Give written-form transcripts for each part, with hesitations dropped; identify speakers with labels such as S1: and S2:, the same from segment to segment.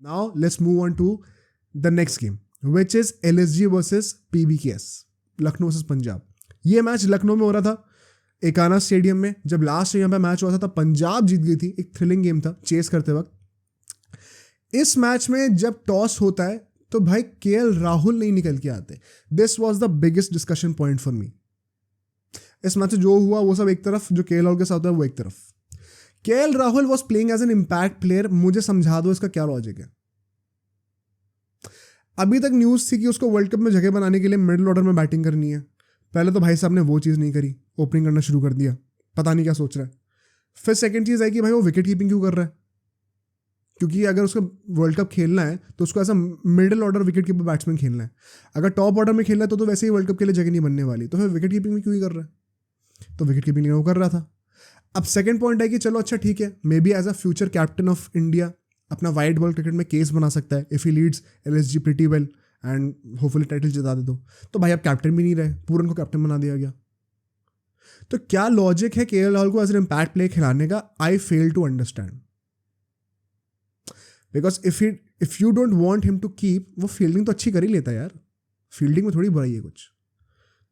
S1: Now let's move on to the next game which is LSG versus PBKS, Lucknow versus Punjab. ये match Lucknow में हो रहा था एकाना स्टेडियम में। जब लास्ट यहाँ पे मैच हुआ था तब पंजाब जीत गई थी। एक थ्रिलिंग गेम था चेस करते वक्त। इस मैच में जब टॉस होता है तो भाई KL राहुल नहीं निकल के आते। This was the biggest discussion point for me. इस मैच में जो हुआ वो सब एक तरफ, जो KL राहुल के साथ हुआ वो एक तरफ। KL Rahul was playing as an impact player. मुझे समझा दो इसका क्या लॉजिक है। अभी तक न्यूज़ थी कि उसको वर्ल्ड कप में जगह बनाने के लिए मिडिल ऑर्डर में बैटिंग करनी है। पहले तो भाई साहब ने वो चीज़ नहीं करी, ओपनिंग करना शुरू कर दिया, पता नहीं क्या सोच रहा है। फिर सेकंड चीज़ है कि भाई वो विकेट कीपिंग क्यों कर रहा है, क्योंकि अगर उसको वर्ल्ड कप खेलना है तो उसको ऐसा middle order wicket keeper batsman खेलना है। अगर टॉप ऑर्डर में खेलना है तो वैसे ही वर्ल्ड कप के लिए जगह नहीं बनने वाली, तो फिर विकेट कीपिंग में क्यों ही कर रहा है। तो विकेट कीपिंग वो कर रहा था। अब सेकंड पॉइंट है कि चलो अच्छा ठीक है, maybe as a future captain of India अपना वाइट बॉल क्रिकेट में केस बना सकता है if he leads LSG pretty well and hopefully title जिता दे तो भाई अब कैप्टन भी नहीं रहे, पूरन को कैप्टन बना दिया गया। तो क्या लॉजिक है KL राहुल को एज एन इम्पैक्ट प्ले खिलाने का? I fail to understand. Because if you don't want him to keep, वो फील्डिंग तो अच्छी कर ही लेता है यार, फील्डिंग में थोड़ी बुराई है कुछ,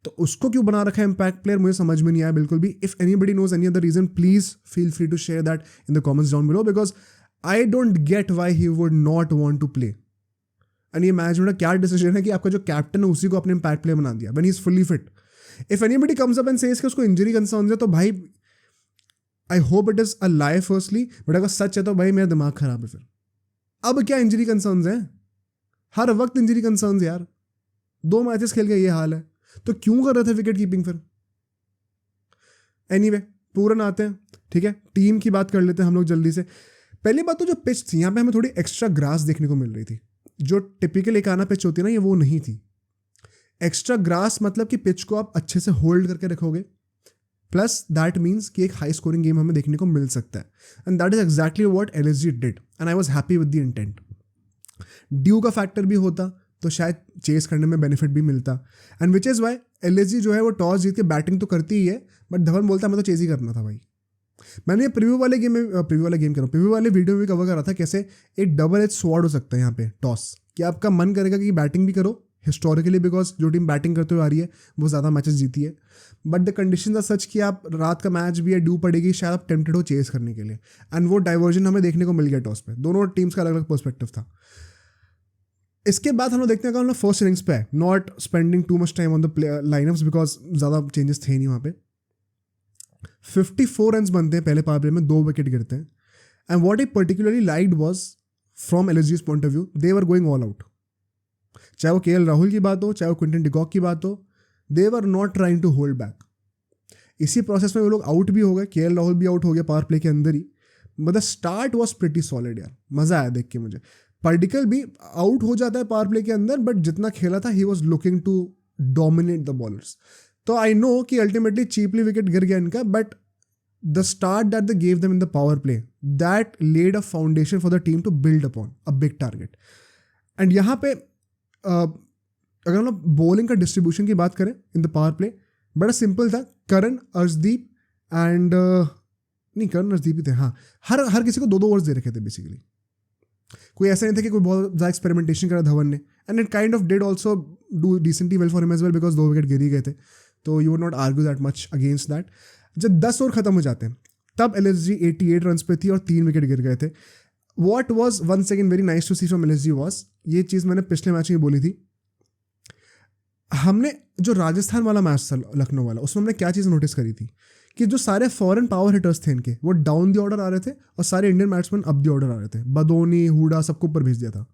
S1: तो उसको क्यों बना रखा है इम्पैक्ट प्लेयर? मुझे समझ में नहीं आया बिल्कुल भी। If anybody knows any other reason please feel free to share that in the comments down below, because I don't get why he would not want to play. And ये match में क्या डिसीजन है कि आपका जो captain है उसी को अपने इम्पैक्ट प्लेयर बना दिया when he is fully fit. If anybody comes up and says कि उसको इंजरी कंसर्न है, तो भाई I hope it is a lie firstly, but अगर सच है तो भाई मेरा दिमाग खराब है। फिर अब क्या इंजरी कंसर्न्स हैं? हर वक्त इंजरी कंसर्न्स यार। 2 मैचेस खेल के ये हाल है, तो क्यों कर रहे थे विकेट कीपिंग फिर? एनीवे पूरन आते हैं, ठीक है, टीम की बात कर लेते हैं हम लोग जल्दी से। पहली बात तो जो पिच थी यहाँ पे हमें थोड़ी एक्स्ट्रा ग्रास देखने को मिल रही थी। जो टिपिकल एक आना पिच होती है ना, ये वो नहीं थी। एक्स्ट्रा ग्रास मतलब कि पिच को आप अच्छे से होल्ड करके रखोगे, प्लस दैट मीन्स कि एक हाई स्कोरिंग गेम हमें देखने को मिल सकता है। And that is exactly what LSG did and I was happy with the intent. Due का फैक्टर भी होता तो शायद चेस करने में बेनिफिट भी मिलता, and which is Y LSG जो है वो टॉस जीत के बैटिंग तो करती ही है, बट धवन बोलता मैं तो चेस ही करना था भाई। मैंने ये प्रीव्यू वाले वीडियो में कवर करा था कैसे एक डबल एज स्वॉर्ड हो सकता है यहाँ पे टॉस, कि आपका मन करेगा कि बैटिंग भी करो हिस्टोरिकली, बिकॉज जो टीम बैटिंग करते हुए आ रही है वो ज़्यादा मैचेस जीती है, but the conditions are such कि आप रात का मैच भी है, ड्यू पड़ेगी, शायद आप टेम्प्टेड हो चेस करने के लिए, एंड वो डाइवर्जन हमें देखने को मिल गया टॉस पे। दोनों टीम्स का अलग अलग पर्सपेक्टिव था। इसके बाद हम लोग देखते हैं कि फर्स्ट इनिंग्स पे है, not spending too much time on the line-ups because ज़्यादा चेंजेस थे नहीं वहाँ पे। 54 रन बनते हैं पहले पावर प्ले में, 2 विकेट गिरते हैं, and what I particularly liked was from LSG's point of view, they were going all out. चाहे वो KL राहुल की बात हो, चाहे वो क्विंटन डिकॉक की बात हो, they were not trying to hold back. इसी प्रोसेस में वो लोग आउट भी हो गए, KL राहुल भी आउट हो गया पावर प्ले के अंदर ही, but the start was pretty solid यार, मज़ा आया देख के मुझे। पर्डिकल भी आउट हो जाता है पावर प्ले के अंदर, बट जितना खेला था he was looking to dominate the bowlers. तो आई नो कि अल्टीमेटली चीपली विकेट गिर गया इनका, but the start that they gave them in the power play, that laid a foundation for the team to build upon a big target. And यहाँ पे अगर हम लोग बॉलिंग का डिस्ट्रीब्यूशन की बात करें इन द पावर प्ले, बड़ा सिंपल था। करण, अर्शदीप एंड नहीं करण अर्शदीप ही थे, हाँ, हर किसी को 2-2 ओवर्स दे रखे थे बेसिकली। कोई ऐसा नहीं था कि कोई बहुत ज़्यादा एक्सपेरिमेंटेशन करा धवन ने, and it kind of did also do decently well for him as well, because 2 wicket गिर ही गए थे, तो you would not argue that much against that. जब 10 ओवर खत्म हो जाते हैं तब LSG 88 रन पे थी और 3 विकेट गिर गए थे। What was once again very nice to see from LSG was, ये चीज़ मैंने पिछले मैच में बोली थी, हमने जो राजस्थान वाला मैच था लखनऊ वाला, उसमें हमने क्या चीज़ नोटिस करी थी कि जो सारे फॉरेन पावर हिटर्स थे इनके, वो डाउन दी ऑर्डर आ रहे थे और सारे Indian batsman up the order आ रहे थे। बदोनी, हुडा सबको ऊपर भेज दिया था।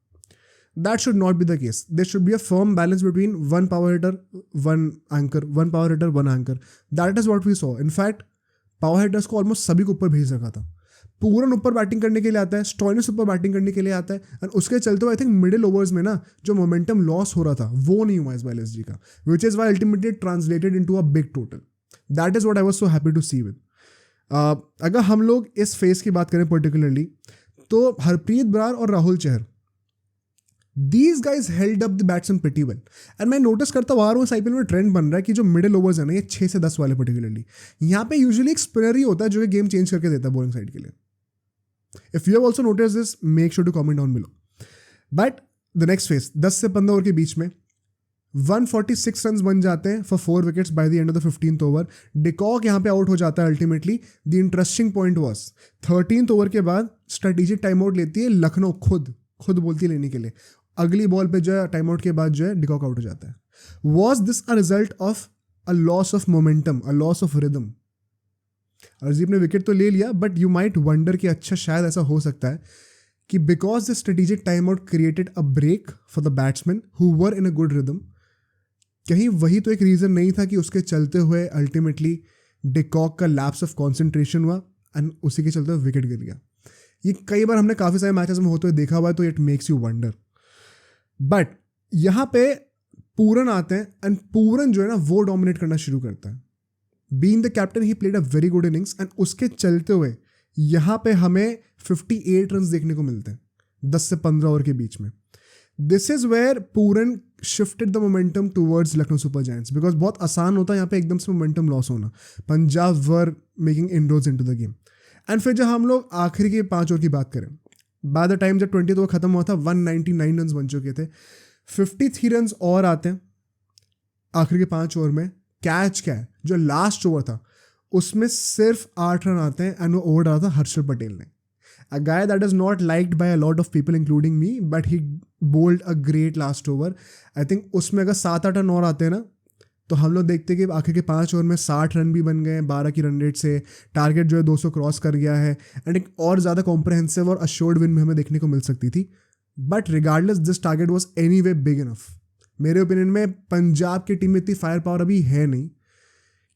S1: That should not be the case. There should be a firm balance between one power hitter, one anchor, one power hitter, one anchor. That is what we saw. In fact, power hitters को almost सभी को ऊपर भेज रखा था। पूरन ऊपर batting करने के लिए आता है, स्टॉइनिस ऊपर बैटिंग करने के लिए आता है, और उसके चलते हुए आई थिंक मिडिल ओवर्स में ना जो मोमेंटम लॉस हो रहा था वो नहीं हुआ इस बार LSG का, which is why ultimately translated into a big total. That is what I was so happy to see with. अगर हम लोग इस फेज की बात करें पर्टिकुलरली, तो हरप्रीत बरार और Rahul Chahar, These guys held up the batsmen pretty well. And मैं नोटिस करता हुआ इस IPL में ट्रेंड बन रहा है कि जो मिडिल ओवर्स है ना, ये 6 से 10 वाले पर्टिकुलरली, यहाँ पे यूजुअली एक स्पिनर ही होता है जो कि गेम चेंज करके देता है बॉलिंग साइड के लिए। If you have also notice this, make sure to comment down below. But the next phase 10 से 15 ओवर के बीच में 146 रन बन जाते हैं for 4 wickets by the end of the 15th over. De Kock यहाँ पे आउट हो जाता है ultimately. The interesting point was 13th over के बाद स्ट्रेटेजिक टाइम आउट लेती है लखनऊ, खुद बोलती है लेने के लिए. अगली बॉल पे जो है टाइम आउट के बाद जो है डिकॉक आउट हो जाता है. Was this a result of a loss of momentum, a loss of rhythm? अर्जीब ने विकेट तो ले लिया, बट यू माइट वंडर कि अच्छा शायद ऐसा हो सकता है कि because the strategic time out created a break for the batsman who were in a good rhythm. कहीं वही तो एक रीज़न नहीं था कि उसके चलते हुए अल्टीमेटली डिकॉक का लैप्स ऑफ कॉन्सेंट्रेशन हुआ एंड उसी के चलते हुए विकेट गिर गया. ये कई बार हमने काफ़ी सारे मैचेस में होते हुए देखा हुआ है, तो it makes you wonder. But यहाँ पे पूरन आते हैं एंड पूरन जो है ना वो डोमिनेट करना शुरू करता है. Being the captain he played a very good innings and उसके चलते हुए यहाँ पे हमें 58 रन देखने को मिलते हैं 10 से 15 ओवर के बीच में. This is where Pooran shifted the momentum towards Lucknow super giants, because बहुत आसान होता है यहाँ पे एकदम से मोमेंटम लॉस होना. Punjab were making inroads into the game. And फिर जब हम लोग आखिरी के 5 ओवर की बात करें, बाय द टाइम जब 20th ओवर खत्म हुआ था 199 रन बन चुके थे. 53 रन और आते हैं आखिरी के 5 ओवर में. कैच क्या है, जो लास्ट ओवर था उसमें सिर्फ 8 रन आते हैं एंड वो ओवर डाला था हर्षल पटेल ने. A guy that is not liked by a lot of people including me, but he bowled a great last over. I think उसमें अगर 7-8 रन और आते हैं ना तो हम लोग देखते हैं कि आखिर के 5 ओवर में 60 रन भी बन गए 12 की रन रेट से. टारगेट जो है 200 क्रॉस कर गया है एंड एक और ज़्यादा कॉम्प्रहेंसिव और अश्योर्ड विन में हमें देखने को मिल सकती थी. But regardless this target was any way big enough. मेरे ओपिनियन में पंजाब की टीम में इतनी फायर पावर अभी है नहीं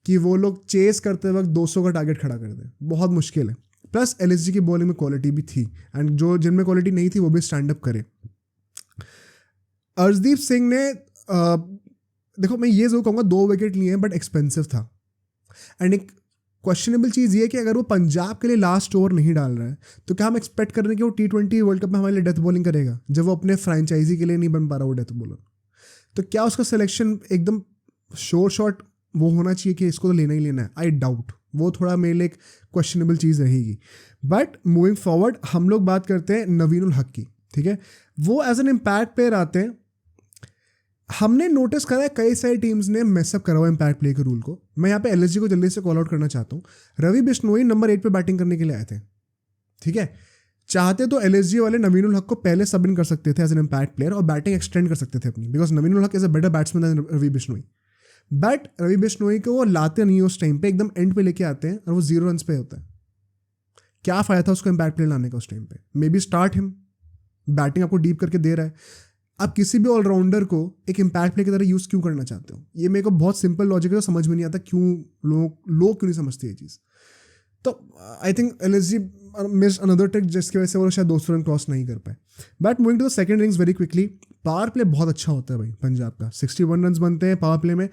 S1: कि वो लोग चेस करते वक्त 200 का टारगेट खड़ा कर दें. बहुत मुश्किल है. प्लस एलएसजी की बॉलिंग में क्वालिटी भी थी एंड जो जिनमें क्वालिटी नहीं थी वो भी स्टैंड अप करे. अर्शदीप सिंह ने देखो मैं ये जरूर कहूँगा 2 विकेट लिए हैं बट एक्सपेंसिव था. एंड एक क्वेश्चनेबल चीज़ ये है कि अगर वो पंजाब के लिए लास्ट ओवर नहीं डाल रहा है तो क्या हम एक्सपेक्ट कर रहे हैं कि वो T20 वर्ल्ड कप में हमारे लिए डेथ बॉलिंग करेगा जब वो अपने फ्रेंचाइजी के लिए नहीं बन पा रहा वो डेथ बॉलर? तो क्या उसका सिलेक्शन एकदम श्योर शॉट वो होना चाहिए कि इसको तो लेना ही लेना है? I doubt. वो थोड़ा मेरे लिए एक क्वेश्चनेबल चीज़ रहेगी. बट मूविंग फॉरवर्ड हम लोग बात करते हैं नवीन उल हक की. ठीक है, वो एज एन इम्पैक्ट प्लेयर आते हैं. हमने नोटिस करा है कई सारी टीम्स ने मेसअप करा हुआ इम्पैक्ट प्ले के रूल को. मैं यहाँ पे एलएसजी को जल्दी से कॉल आउट करना चाहता हूँ. रवि बिश्नोई नंबर 8 पे बैटिंग करने के लिए आए थे. ठीक है, चाहते तो एलएसजी वाले नवीन उल हक को पहले सब इन कर सकते थे एज एन इम्पैक्ट प्लेयर और बैटिंग एक्सटेंड कर सकते थे अपनी, because Naveen ul Haq is a better batsman than Ravi Bishnoi. But Ravi Bishnoi को वो लाते नहीं उस टाइम पे, एकदम एंड पे लेके आते हैं और वो 0 रन पे होता है. क्या फ़ायदा था उसको इम्पैक्ट प्ले लाने का उस टाइम पे? May be start him. Batting आपको डीप करके दे रहा है. आप किसी भी ऑलराउंडर को एक इम्पैक्ट प्ले की तरह यूज़ क्यों करना चाहते हो? ये मेरे को बहुत सिंपल लॉजिक है, तो समझ में नहीं आता क्यों लोग क्यों नहीं समझते ये चीज़. तो I think LSG miss another trick जिसकी वजह से वो शायद 200 रन क्रॉस नहीं कर पाए. But moving to the second innings very quickly, power play बहुत अच्छा होता है भाई पंजाब का. 61 रन बनते हैं पावर प्ले में.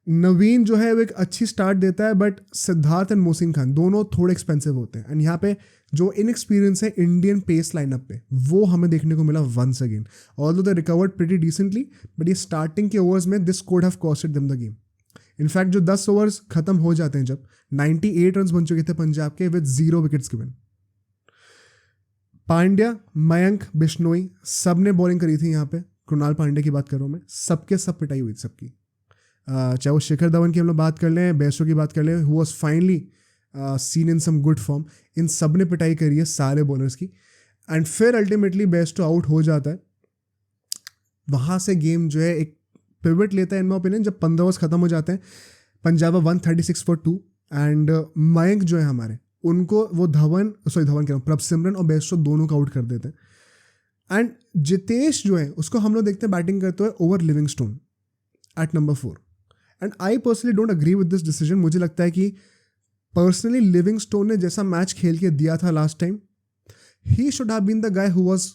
S1: नवीन जो है वो एक अच्छी स्टार्ट देता है, बट सिद्धार्थ एंड मोहसिन खान दोनों थोड़े एक्सपेंसिव होते हैं. एंड यहाँ पे जो इनएक्सपीरियंस है इंडियन पेस लाइनअप पे वो हमें देखने को मिला once again. Although they recovered pretty decently, but ये स्टार्टिंग के ओवर्स में this could have costed them the game. In fact जो 10 ओवर्स खत्म हो जाते हैं जब 98 रन बन चुके थे पंजाब के with 0 wickets given. Pandya, Mayank, Bishnoi सब ने बॉलिंग करी थी यहाँ पे. कृणाल पांड्या की बात कर रहा हूँ मैं. सबके सब पिटाई हुई सबकी. चाहे वो शिखर धवन की हम लोग बात कर लें, बेस्टो की बात कर लें, who was finally seen in some good form. इन सब ने पिटाई करी है सारे बॉलर्स की. एंड फिर अल्टीमेटली बेस्टो आउट हो जाता है. वहाँ से गेम जो है एक पिवट लेता है इन माय ओपिनियन. जब 15 ओवर्स खत्म हो जाते हैं पंजाब 136 फॉर 2 एंड मयंक जो है हमारे उनको वो धवन कह रहा हूँ, प्रभसिमरन और बेस्टो दोनों को आउट कर देते हैं. एंड जितेश जो है उसको हम लोग देखते हैं बैटिंग करते हुए over Livingstone at number 4. And I personally don't agree with this decision. मुझे लगता है कि पर्सनली लिविंगस्टोन ने जैसा मैच खेल के दिया था last time, he should have been the guy who was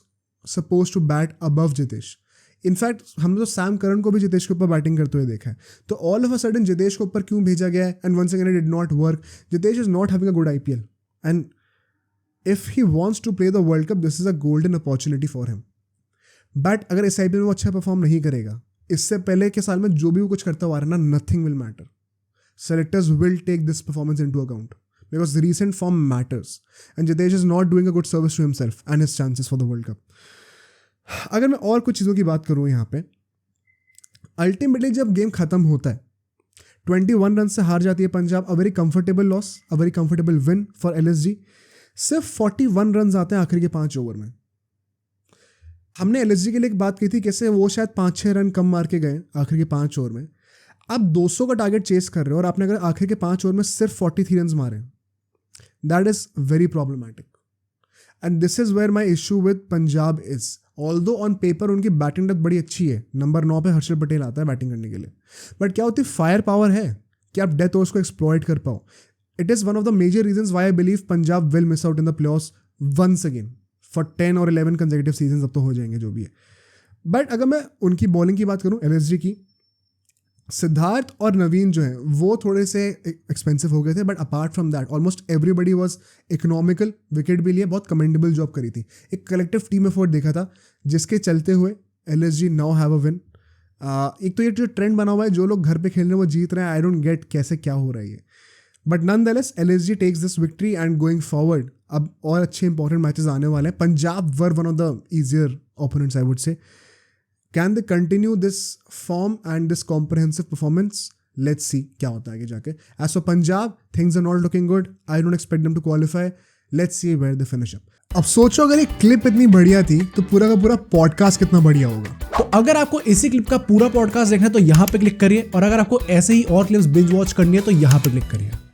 S1: suppose to bat above Jitesh. In fact हमने तो सैम करन को भी जितेश के ऊपर बैटिंग करते हुए देखा है. तो all of a sudden Jitesh को ऊपर क्यों भेजा गया है? And once again it did not work. Jitesh is not having a good IPL and if he wants to play the world cup this is a golden opportunity for him. But अगर इस IPL में वो अच्छा perform नहीं करेगा, इससे पहले के साल में जो भी वो कुछ करता हुआ रहा ना, nothing will matter. Selectors will take this performance into account because the recent form matters and Jitesh is not doing a good service to himself and his chances for the World Cup. अगर मैं और कुछ चीज़ों की बात करूँ यहाँ पे, अल्टीमेटली जब गेम खत्म होता है 21 रन से हार जाती है Punjab, a very comfortable loss, a very comfortable win for LSG. सिर्फ 41 रन आते हैं आखिर के 5 ओवर में। हमने एलएसजी के लिए एक बात की थी, कैसे वो शायद 5-6 रन कम मार के गए आखिर के 5 ओवर में। आप 200 का टारगेट चेस कर रहे हो और आपने अगर आखिर के 5 ओवर में सिर्फ 43 रन मारे, that is very problematic. And this is where my issue with Punjab is, although on paper उनकी बैटिंग डेप्थ बड़ी अच्छी है, नंबर 9 पे हर्षल पटेल आता है बैटिंग करने के लिए, बट क्या होती फायर पावर है कि आप डेथ ओवर्स को एक्सप्लॉइट कर पाओ। It is one of the major reasons why I believe Punjab will miss out in the playoffs once again for 10 और 11 कंसेक्यूटिव सीजन, अब तो हो जाएंगे जो भी है। बट अगर मैं उनकी बॉलिंग की बात करूँ एलएसजी की, सिद्धार्थ और नवीन जो हैं वो थोड़े से एक्सपेंसिव हो गए थे, but apart from that almost everybody was economical, wicket भी लिए, बहुत कमेंडेबल जॉब करी थी। एक कलेक्टिव टीम एफर्ट देखा था जिसके चलते हुए LSG now have a win. एक तो ये जो ट्रेंड बना हुआ है, जो लोग घर पे खेल रहे हैं वो जीत रहे हैं, आई डोंट गेट कैसे क्या हो रहा है ये, but nonetheless LSG takes this victory and going forward अब और अच्छे इंपॉर्टेंट मैचेस आने वाले हैं। Punjab were one of the easier opponents I would say. Can they continue this form and this comprehensive performance? Let's see क्या होता है आगे जाके। As for Punjab, things are not looking good. I don't expect them to qualify. Let's see where they finish up. अब सोचो अगर ये clip इतनी बढ़िया थी तो पूरा का पूरा पॉडकास्ट कितना बढ़िया होगा।
S2: तो अगर आपको इसी क्लिप का पूरा पॉडकास्ट देखना है तो यहाँ पे क्लिक करिए, और अगर आपको ऐसे ही और क्लिप्स बिंज वॉच करनी है तो यहाँ पे क्लिक करिए।